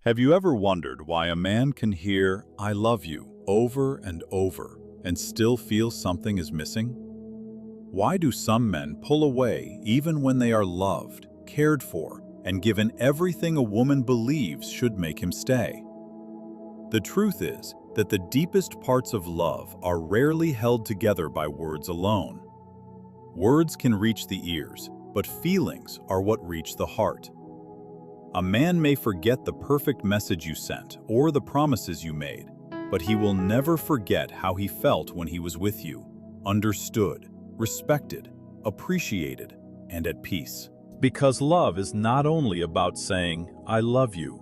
Have you ever wondered why a man can hear "I love you" over and over and still feel something is missing? Why do some men pull away even when they are loved, cared for, and given everything a woman believes should make him stay? The truth is that the deepest parts of love are rarely held together by words alone. Words can reach the ears, but feelings are what reach the heart. A man may forget the perfect message you sent or the promises you made, but he will never forget how he felt when he was with you, understood, respected, appreciated, and at peace. Because love is not only about saying, "I love you."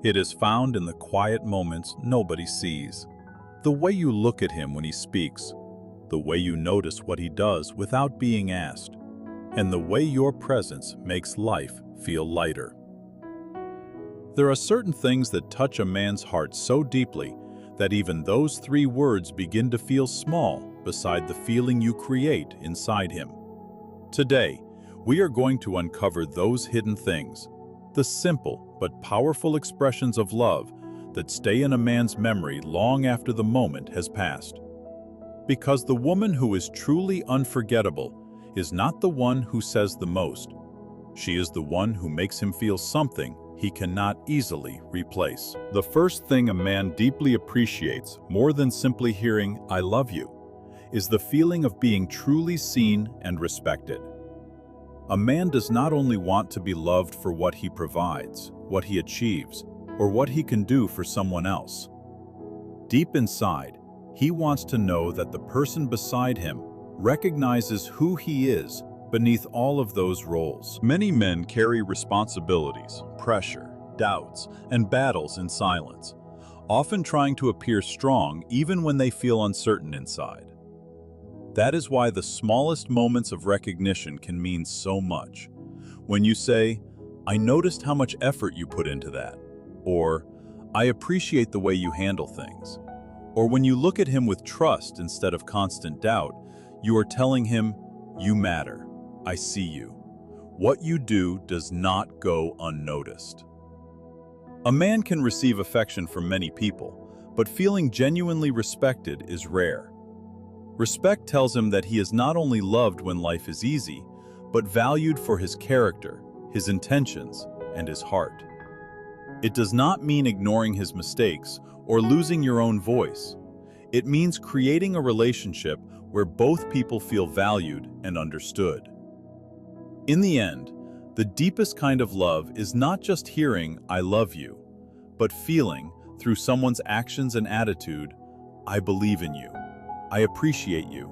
It is found in the quiet moments nobody sees. The way you look at him when he speaks, the way you notice what he does without being asked, and the way your presence makes life feel lighter. There are certain things that touch a man's heart so deeply that even those three words begin to feel small beside the feeling you create inside him. Today, we are going to uncover those hidden things, the simple but powerful expressions of love that stay in a man's memory long after the moment has passed. Because the woman who is truly unforgettable is not the one who says the most. She is the one who makes him feel something he cannot easily replace. The first thing a man deeply appreciates, more than simply hearing "I love you," is the feeling of being truly seen and respected. A man does not only want to be loved for what he provides, what he achieves, or what he can do for someone else. Deep inside, he wants to know that the person beside him recognizes who he is beneath all of those roles. Many men carry responsibilities, pressure, doubts, and battles in silence, often trying to appear strong even when they feel uncertain inside. That is why the smallest moments of recognition can mean so much. When you say, "I noticed how much effort you put into that," or "I appreciate the way you handle things," or when you look at him with trust instead of constant doubt, you are telling him, "You matter. I see you. What you do does not go unnoticed." A man can receive affection from many people, but feeling genuinely respected is rare. Respect tells him that he is not only loved when life is easy, but valued for his character, his intentions, and his heart. It does not mean ignoring his mistakes or losing your own voice. It means creating a relationship where both people feel valued and understood. In the end, the deepest kind of love is not just hearing "I love you," but feeling, through someone's actions and attitude, "I believe in you. I appreciate you.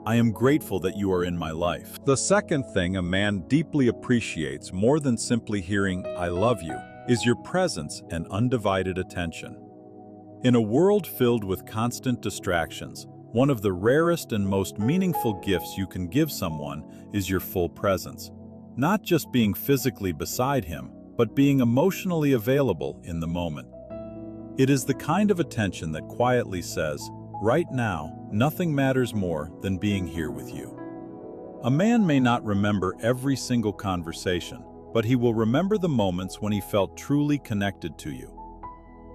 I am grateful that you are in my life." The second thing a man deeply appreciates more than simply hearing "I love you" is your presence and undivided attention. In a world filled with constant distractions, one of the rarest and most meaningful gifts you can give someone is your full presence. Not just being physically beside him, but being emotionally available in the moment. It is the kind of attention that quietly says, "Right now, nothing matters more than being here with you." A man may not remember every single conversation, but he will remember the moments when he felt truly connected to you.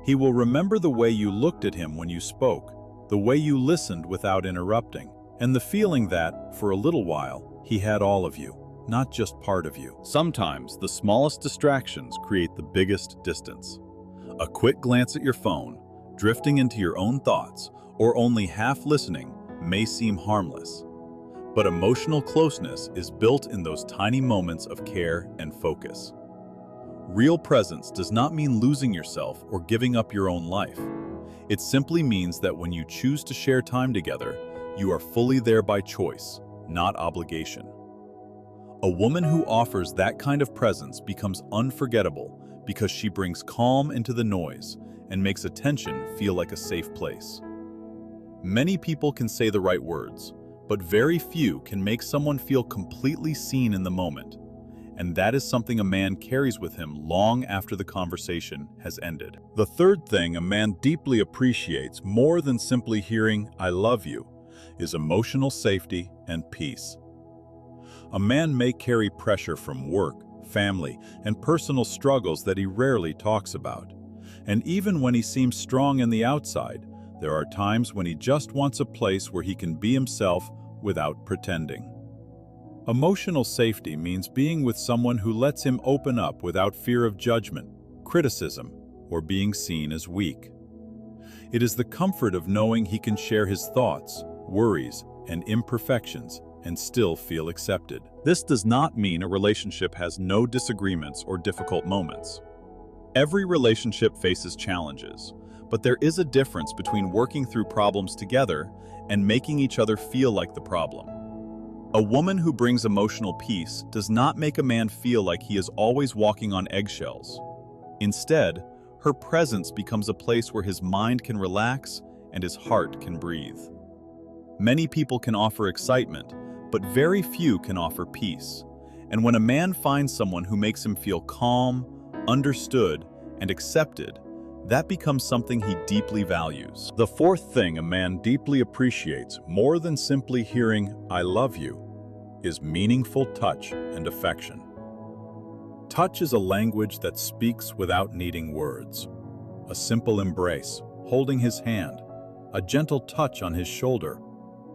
He will remember the way you looked at him when you spoke, the way you listened without interrupting, and the feeling that, for a little while, he had all of you, not just part of you. Sometimes the smallest distractions create the biggest distance. A quick glance at your phone, drifting into your own thoughts, or only half listening may seem harmless. But emotional closeness is built in those tiny moments of care and focus. Real presence does not mean losing yourself or giving up your own life. It simply means that when you choose to share time together, you are fully there by choice, not obligation. A woman who offers that kind of presence becomes unforgettable because she brings calm into the noise and makes attention feel like a safe place. Many people can say the right words, but very few can make someone feel completely seen in the moment. And that is something a man carries with him long after the conversation has ended. The third thing a man deeply appreciates more than simply hearing "I love you" is emotional safety and peace. A man may carry pressure from work, family, and personal struggles that he rarely talks about. And even when he seems strong in the outside, there are times when he just wants a place where he can be himself without pretending. Emotional safety means being with someone who lets him open up without fear of judgment, criticism, or being seen as weak. It is the comfort of knowing he can share his thoughts, worries, and imperfections and still feel accepted. This does not mean a relationship has no disagreements or difficult moments. Every relationship faces challenges, but there is a difference between working through problems together and making each other feel like the problem. A woman who brings emotional peace does not make a man feel like he is always walking on eggshells. Instead, her presence becomes a place where his mind can relax and his heart can breathe. Many people can offer excitement, but very few can offer peace. And when a man finds someone who makes him feel calm, understood, and accepted, that becomes something he deeply values. The fourth thing a man deeply appreciates, more than simply hearing, "I love you," is meaningful touch and affection. Touch is a language that speaks without needing words. A simple embrace, holding his hand, a gentle touch on his shoulder,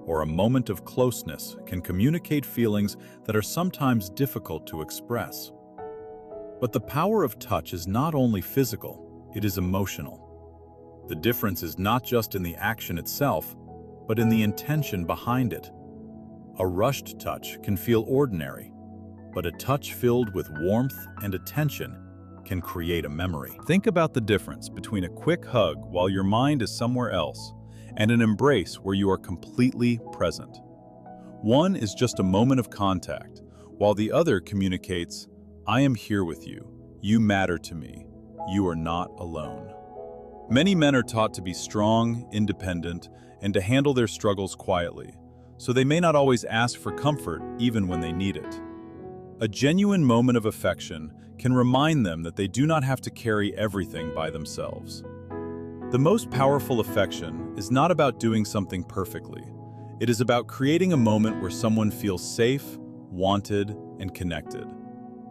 or a moment of closeness can communicate feelings that are sometimes difficult to express. But the power of touch is not only physical, it is emotional. The difference is not just in the action itself, but in the intention behind it. A rushed touch can feel ordinary, but a touch filled with warmth and attention can create a memory. Think about the difference between a quick hug while your mind is somewhere else and an embrace where you are completely present. One is just a moment of contact, while the other communicates, "I am here with you. You matter to me. You are not alone." Many men are taught to be strong, independent, and to handle their struggles quietly, so they may not always ask for comfort even when they need it. A genuine moment of affection can remind them that they do not have to carry everything by themselves. The most powerful affection is not about doing something perfectly. It is about creating a moment where someone feels safe, wanted, and connected.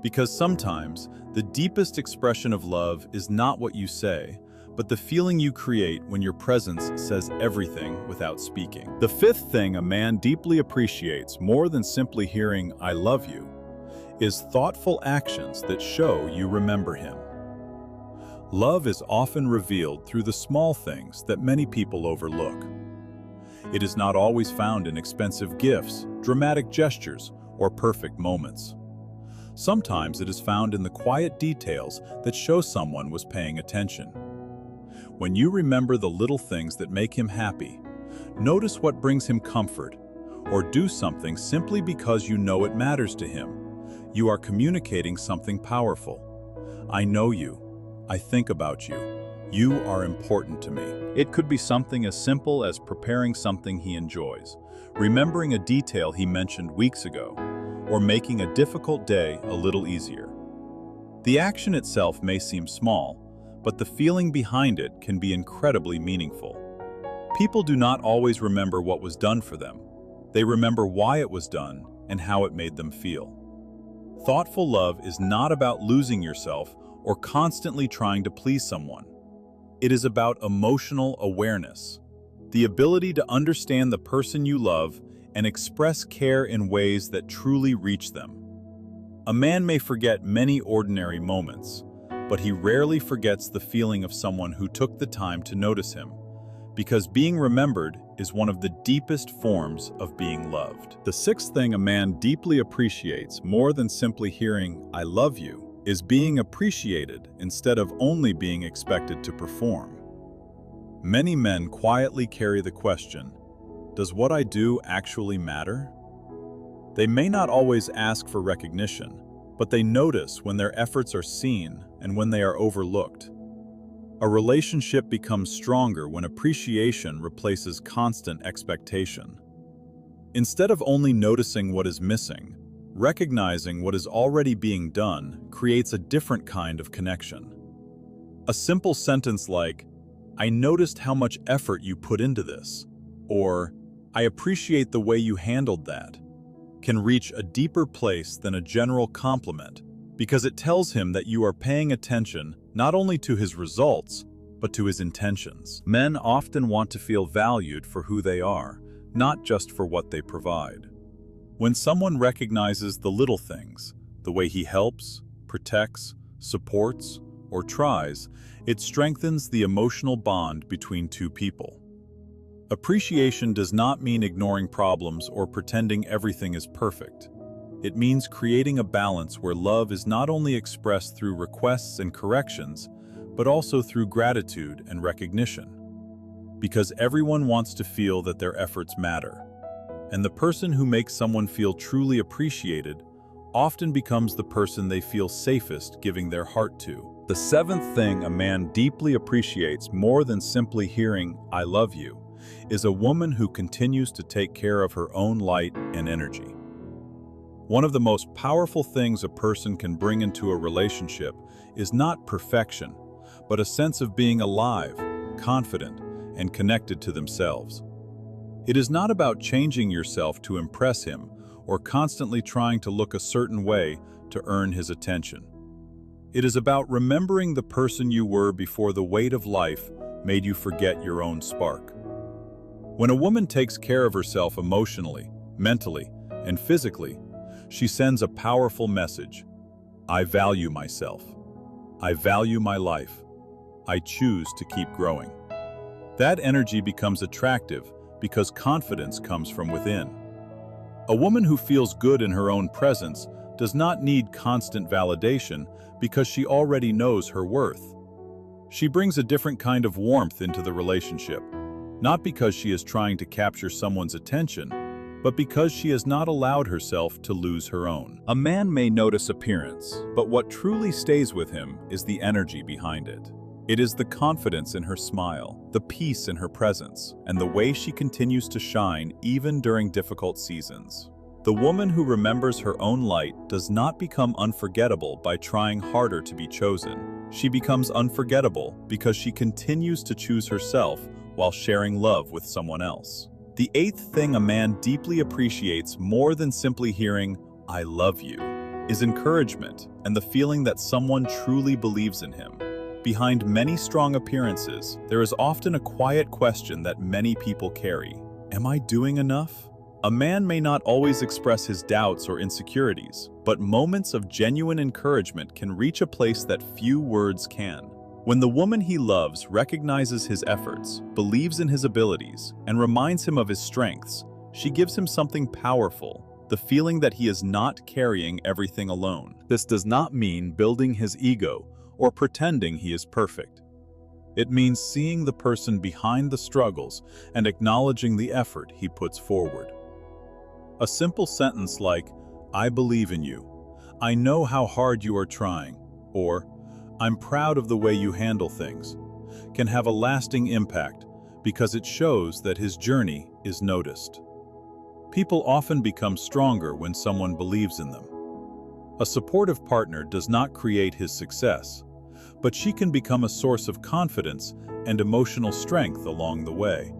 Because sometimes, the deepest expression of love is not what you say, but the feeling you create when your presence says everything without speaking. The fifth thing a man deeply appreciates, more than simply hearing, "I love you," is thoughtful actions that show you remember him. Love is often revealed through the small things that many people overlook. It is not always found in expensive gifts, dramatic gestures, or perfect moments. Sometimes it is found in the quiet details that show someone was paying attention. When you remember the little things that make him happy, notice what brings him comfort, or do something simply because you know it matters to him, you are communicating something powerful. "I know you. I think about you. You are important to me." It could be something as simple as preparing something he enjoys, remembering a detail he mentioned weeks ago, or making a difficult day a little easier. The action itself may seem small, but the feeling behind it can be incredibly meaningful. People do not always remember what was done for them. They remember why it was done and how it made them feel. Thoughtful love is not about losing yourself or constantly trying to please someone. It is about emotional awareness, the ability to understand the person you love and express care in ways that truly reach them. A man may forget many ordinary moments, but he rarely forgets the feeling of someone who took the time to notice him, because being remembered is one of the deepest forms of being loved. The sixth thing a man deeply appreciates, more than simply hearing, "I love you," is being appreciated instead of only being expected to perform. Many men quietly carry the question, "Does what I do actually matter?" They may not always ask for recognition, but they notice when their efforts are seen and when they are overlooked. A relationship becomes stronger when appreciation replaces constant expectation. Instead of only noticing what is missing, recognizing what is already being done creates a different kind of connection. A simple sentence like, "I noticed how much effort you put into this," or "I appreciate the way you handled that," can reach a deeper place than a general compliment, because it tells him that you are paying attention not only to his results, but to his intentions. Men often want to feel valued for who they are, not just for what they provide. When someone recognizes the little things, the way he helps, protects, supports, or tries, it strengthens the emotional bond between two people. Appreciation does not mean ignoring problems or pretending everything is perfect. It means creating a balance where love is not only expressed through requests and corrections, but also through gratitude and recognition. Because everyone wants to feel that their efforts matter. And the person who makes someone feel truly appreciated often becomes the person they feel safest giving their heart to. The seventh thing a man deeply appreciates more than simply hearing, "I love you," is a woman who continues to take care of her own light and energy. One of the most powerful things a person can bring into a relationship is not perfection, but a sense of being alive, confident, and connected to themselves. It is not about changing yourself to impress him or constantly trying to look a certain way to earn his attention. It is about remembering the person you were before the weight of life made you forget your own spark. When a woman takes care of herself emotionally, mentally, and physically, she sends a powerful message. I value myself. I value my life. I choose to keep growing. That energy becomes attractive because confidence comes from within. A woman who feels good in her own presence does not need constant validation because she already knows her worth. She brings a different kind of warmth into the relationship, not because she is trying to capture someone's attention, but because she has not allowed herself to lose her own. A man may notice appearance, but what truly stays with him is the energy behind it. It is the confidence in her smile, the peace in her presence, and the way she continues to shine even during difficult seasons. The woman who remembers her own light does not become unforgettable by trying harder to be chosen. She becomes unforgettable because she continues to choose herself while sharing love with someone else. The eighth thing a man deeply appreciates more than simply hearing, "I love you," is encouragement and the feeling that someone truly believes in him. Behind many strong appearances, there is often a quiet question that many people carry. Am I doing enough? A man may not always express his doubts or insecurities, but moments of genuine encouragement can reach a place that few words can. When the woman he loves recognizes his efforts, believes in his abilities, and reminds him of his strengths, she gives him something powerful, the feeling that he is not carrying everything alone. This does not mean building his ego or pretending he is perfect. It means seeing the person behind the struggles and acknowledging the effort he puts forward. A simple sentence like, "I believe in you," "I know how hard you are trying," or "I'm proud of the way you handle things," can have a lasting impact because it shows that his journey is noticed. People often become stronger when someone believes in them. A supportive partner does not create his success, but she can become a source of confidence and emotional strength along the way.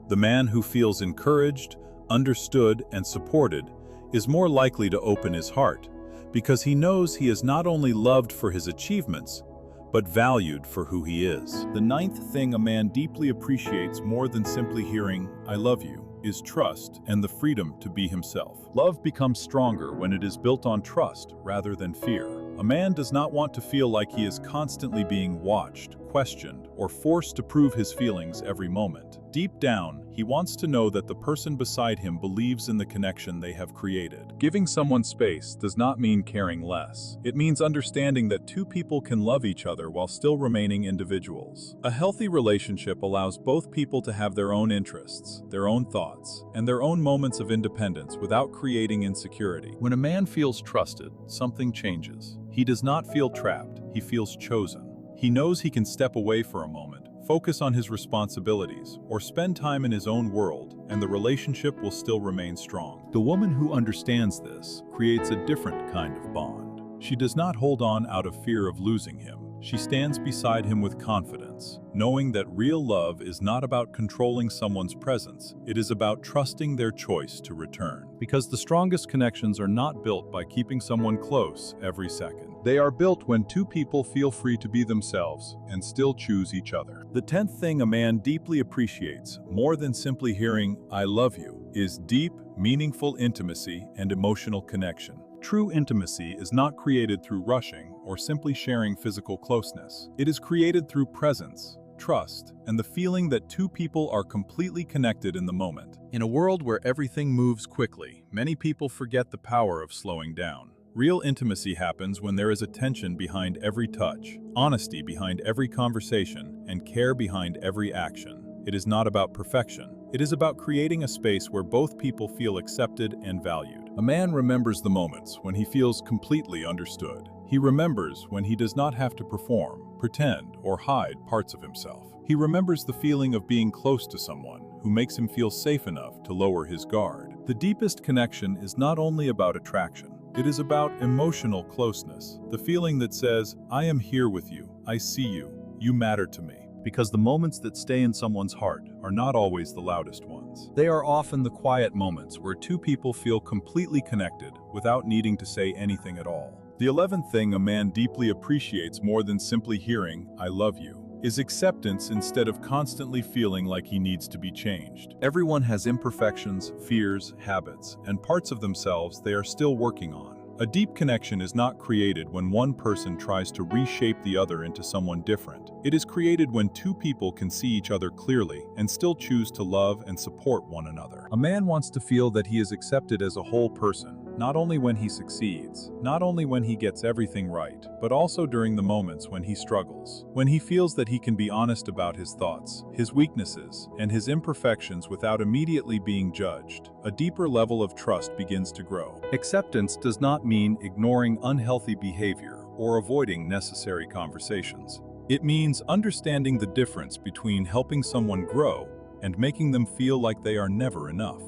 The man who feels encouraged, understood, and supported is more likely to open his heart because he knows he is not only loved for his achievements, but valued for who he is. The ninth thing a man deeply appreciates more than simply hearing, "I love you," is trust and the freedom to be himself. Love becomes stronger when it is built on trust rather than fear. A man does not want to feel like he is constantly being watched, questioned, or forced to prove his feelings every moment. Deep down, he wants to know that the person beside him believes in the connection they have created. Giving someone space does not mean caring less. It means understanding that two people can love each other while still remaining individuals. A healthy relationship allows both people to have their own interests, their own thoughts, and their own moments of independence without creating insecurity. When a man feels trusted, something changes. He does not feel trapped, he feels chosen. He knows he can step away for a moment, focus on his responsibilities, or spend time in his own world, and the relationship will still remain strong. The woman who understands this creates a different kind of bond. She does not hold on out of fear of losing him. She stands beside him with confidence, knowing that real love is not about controlling someone's presence, it is about trusting their choice to return. Because the strongest connections are not built by keeping someone close every second. They are built when two people feel free to be themselves and still choose each other. The 10th thing a man deeply appreciates, more than simply hearing, "I love you," is deep, meaningful intimacy and emotional connection. True intimacy is not created through rushing or simply sharing physical closeness. It is created through presence, trust, and the feeling that two people are completely connected in the moment. In a world where everything moves quickly, many people forget the power of slowing down. Real intimacy happens when there is attention behind every touch, honesty behind every conversation, and care behind every action. It is not about perfection. It is about creating a space where both people feel accepted and valued. A man remembers the moments when he feels completely understood. He remembers when he does not have to perform, pretend, or hide parts of himself. He remembers the feeling of being close to someone who makes him feel safe enough to lower his guard. The deepest connection is not only about attraction. It is about emotional closeness, the feeling that says, "I am here with you, I see you, you matter to me." Because the moments that stay in someone's heart are not always the loudest ones. They are often the quiet moments where two people feel completely connected without needing to say anything at all. The 11th thing a man deeply appreciates more than simply hearing, "I love you," is acceptance instead of constantly feeling like he needs to be changed. Everyone has imperfections, fears, habits, and parts of themselves they are still working on. A deep connection is not created when one person tries to reshape the other into someone different. It is created when two people can see each other clearly and still choose to love and support one another. A man wants to feel that he is accepted as a whole person, not only when he succeeds, not only when he gets everything right, but also during the moments when he struggles. When he feels that he can be honest about his thoughts, his weaknesses, and his imperfections without immediately being judged, a deeper level of trust begins to grow. Acceptance does not mean ignoring unhealthy behavior or avoiding necessary conversations. It means understanding the difference between helping someone grow and making them feel like they are never enough.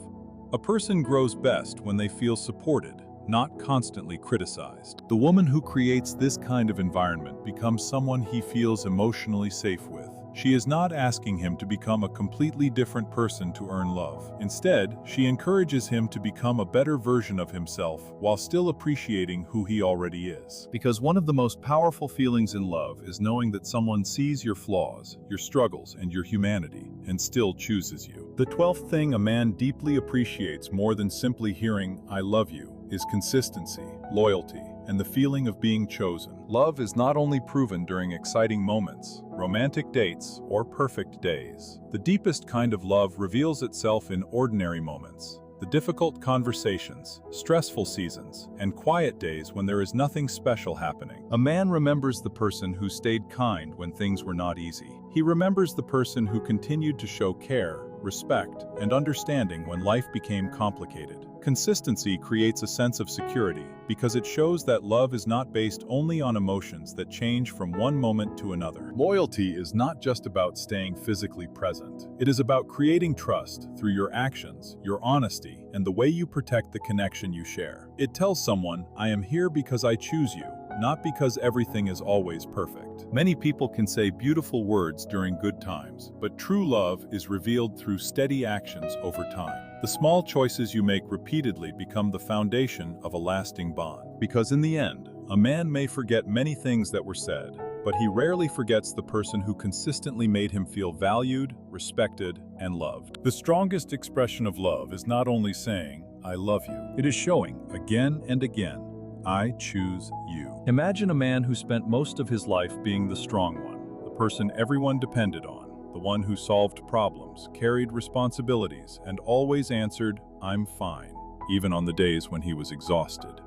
A person grows best when they feel supported, not constantly criticized. The woman who creates this kind of environment becomes someone he feels emotionally safe with. She is not asking him to become a completely different person to earn love. Instead, she encourages him to become a better version of himself while still appreciating who he already is. Because one of the most powerful feelings in love is knowing that someone sees your flaws, your struggles, and your humanity, and still chooses you. The 12th thing a man deeply appreciates more than simply hearing, "I love you," is consistency, loyalty, and the feeling of being chosen. Love is not only proven during exciting moments, romantic dates, or perfect days. The deepest kind of love reveals itself in ordinary moments, the difficult conversations, stressful seasons, and quiet days when there is nothing special happening. A man remembers the person who stayed kind when things were not easy. He remembers the person who continued to show care, respect, and understanding when life became complicated. Consistency creates a sense of security because it shows that love is not based only on emotions that change from one moment to another. Loyalty is not just about staying physically present. It is about creating trust through your actions, your honesty, and the way you protect the connection you share. It tells someone, "I am here because I choose you, not because everything is always perfect." Many people can say beautiful words during good times, but true love is revealed through steady actions over time. The small choices you make repeatedly become the foundation of a lasting bond. Because in the end, a man may forget many things that were said, but he rarely forgets the person who consistently made him feel valued, respected, and loved. The strongest expression of love is not only saying, "I love you," it is showing, again and again, "I choose you." Imagine a man who spent most of his life being the strong one, the person everyone depended on, the one who solved problems, carried responsibilities, and always answered, "I'm fine," even on the days when he was exhausted.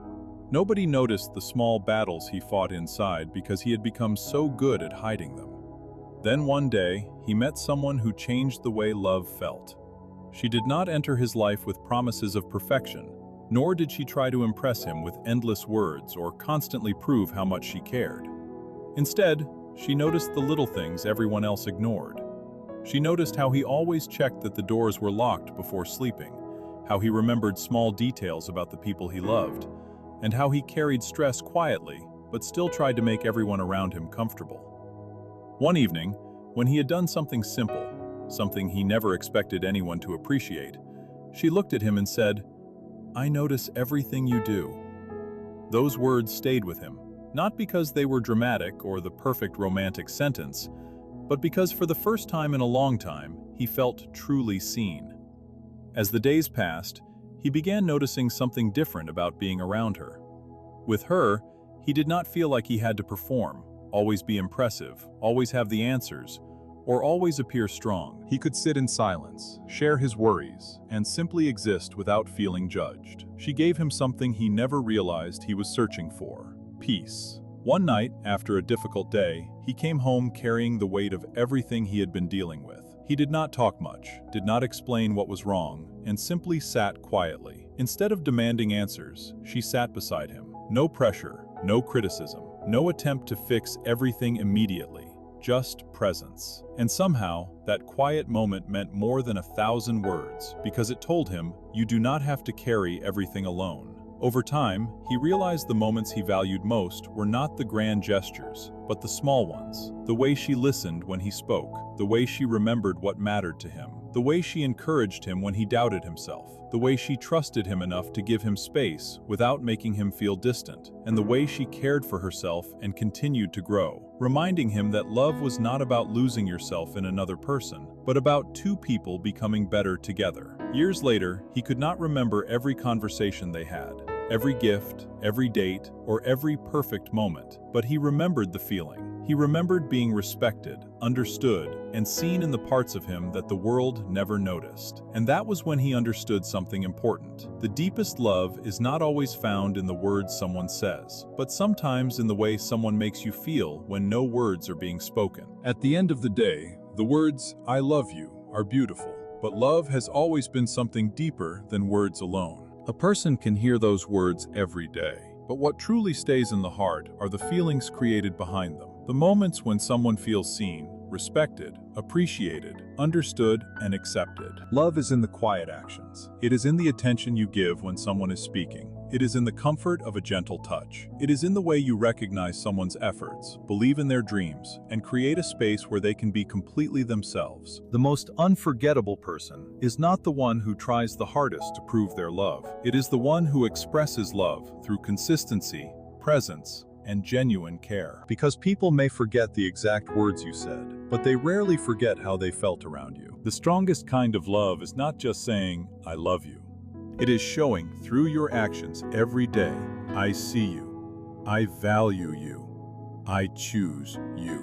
Nobody noticed the small battles he fought inside because he had become so good at hiding them. Then one day, he met someone who changed the way love felt. She did not enter his life with promises of perfection, nor did she try to impress him with endless words or constantly prove how much she cared. Instead, she noticed the little things everyone else ignored. She noticed how he always checked that the doors were locked before sleeping, how he remembered small details about the people he loved, and how he carried stress quietly, but still tried to make everyone around him comfortable. One evening, when he had done something simple, something he never expected anyone to appreciate, she looked at him and said, "I notice everything you do." Those words stayed with him, not because they were dramatic or the perfect romantic sentence, but because for the first time in a long time, he felt truly seen. As the days passed, he began noticing something different about being around her. With her, he did not feel like he had to perform, always be impressive, always have the answers, or always appear strong. He could sit in silence, share his worries, and simply exist without feeling judged. She gave him something he never realized he was searching for: peace. One night, after a difficult day, he came home carrying the weight of everything he had been dealing with. He did not talk much, did not explain what was wrong, and simply sat quietly. Instead of demanding answers, she sat beside him. No pressure, no criticism, no attempt to fix everything immediately. Just presence. And somehow, that quiet moment meant more than 1,000 words, because it told him, you do not have to carry everything alone. Over time, he realized the moments he valued most were not the grand gestures, but the small ones. The way she listened when he spoke, the way she remembered what mattered to him, the way she encouraged him when he doubted himself, the way she trusted him enough to give him space without making him feel distant, and the way she cared for herself and continued to grow, reminding him that love was not about losing yourself in another person, but about two people becoming better together. Years later, he could not remember every conversation they had, every gift, every date, or every perfect moment, but he remembered the feeling. He remembered being respected, understood, and seen in the parts of him that the world never noticed. And that was when he understood something important. The deepest love is not always found in the words someone says, but sometimes in the way someone makes you feel when no words are being spoken. At the end of the day, the words, "I love you," are beautiful, but love has always been something deeper than words alone. A person can hear those words every day, but what truly stays in the heart are the feelings created behind them. The moments when someone feels seen, respected, appreciated, understood, and accepted. Love is in the quiet actions. It is in the attention you give when someone is speaking. It is in the comfort of a gentle touch. It is in the way you recognize someone's efforts, believe in their dreams, and create a space where they can be completely themselves. The most unforgettable person is not the one who tries the hardest to prove their love. It is the one who expresses love through consistency, presence, and genuine care. Because people may forget the exact words you said, but they rarely forget how they felt around you. The strongest kind of love is not just saying, "I love you." It is showing through your actions every day, "I see you, I value you, I choose you."